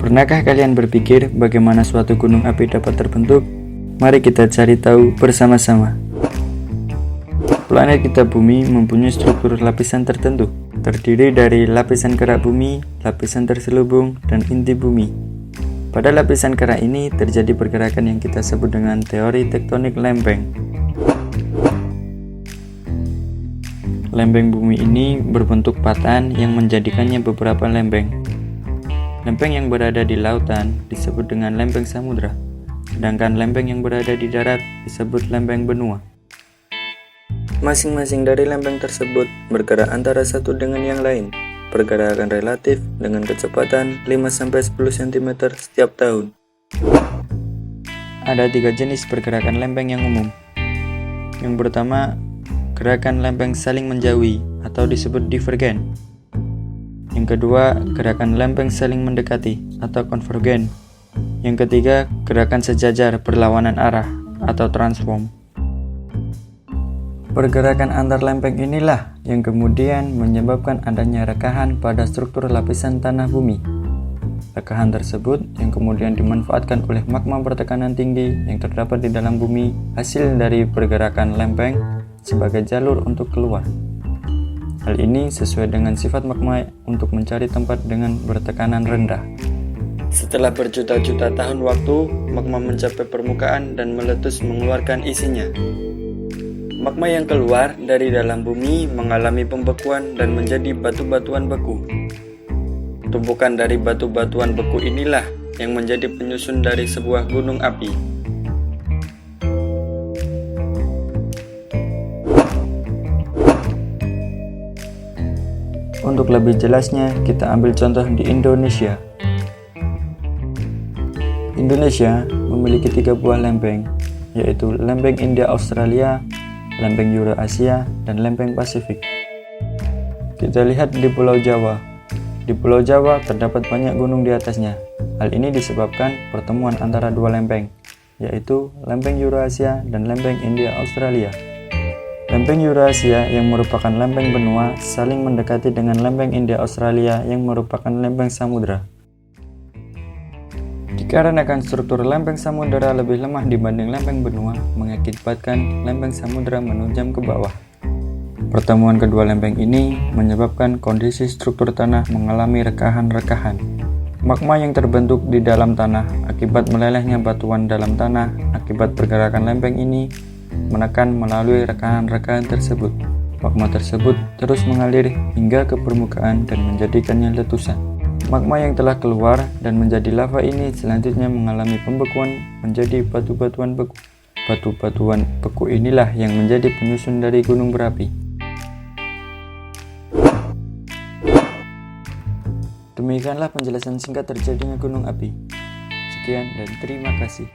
Pernahkah kalian berpikir bagaimana suatu gunung api dapat terbentuk? Mari kita cari tahu bersama-sama. Planet kita Bumi mempunyai struktur lapisan tertentu, terdiri dari lapisan kerak bumi, lapisan terselubung, dan inti bumi. Pada lapisan kerak ini terjadi pergerakan yang kita sebut dengan teori tektonik lempeng. Lempeng bumi ini berbentuk patahan yang menjadikannya beberapa lempeng. Lempeng yang berada di lautan disebut dengan lempeng samudra, sedangkan lempeng yang berada di darat disebut lempeng benua. Masing-masing dari lempeng tersebut bergerak antara satu dengan yang lain. Pergerakan relatif dengan kecepatan 5-10 cm setiap tahun. Ada 3 jenis pergerakan lempeng yang umum. Yang pertama, gerakan lempeng saling menjauhi atau disebut divergen. Yang kedua, gerakan lempeng saling mendekati atau konvergen. Yang ketiga, gerakan sejajar berlawanan arah atau transform. Pergerakan antar lempeng inilah yang kemudian menyebabkan adanya rekahan pada struktur lapisan tanah bumi. Rekahan tersebut yang kemudian dimanfaatkan oleh magma bertekanan tinggi yang terdapat di dalam bumi hasil dari pergerakan lempeng sebagai jalur untuk keluar. Hal ini sesuai dengan sifat magma untuk mencari tempat dengan bertekanan rendah. Setelah berjuta-juta tahun waktu, magma mencapai permukaan dan meletus mengeluarkan isinya. Magma yang keluar dari dalam bumi mengalami pembekuan dan menjadi batu-batuan beku. Tumpukan dari batu-batuan beku inilah yang menjadi penyusun dari sebuah gunung api. Untuk lebih jelasnya, kita ambil contoh di Indonesia. Indonesia memiliki 3 buah lempeng, yaitu lempeng India-Australia, lempeng Eurasia, dan lempeng Pasifik. Kita lihat di Pulau Jawa. Di Pulau Jawa terdapat banyak gunung di atasnya. Hal ini disebabkan pertemuan antara 2 lempeng, yaitu lempeng Eurasia dan lempeng India-Australia. Lempeng Eurasia yang merupakan lempeng benua saling mendekati dengan lempeng India-Australia yang merupakan lempeng samudra. Dikarenakan struktur lempeng samudra lebih lemah dibanding lempeng benua, mengakibatkan lempeng samudra menunjam ke bawah. Pertemuan kedua lempeng ini menyebabkan kondisi struktur tanah mengalami rekahan-rekahan. Magma yang terbentuk di dalam tanah akibat melelehnya batuan dalam tanah akibat pergerakan lempeng ini menekan melalui rekahan-rekahan tersebut. Magma tersebut terus mengalir hingga ke permukaan dan menjadikannya letusan. Magma yang telah keluar dan menjadi lava ini selanjutnya mengalami pembekuan menjadi batu-batuan beku. Batu-batuan beku inilah yang menjadi penyusun dari gunung berapi. Demikianlah penjelasan singkat terjadinya gunung api. Sekian dan terima kasih.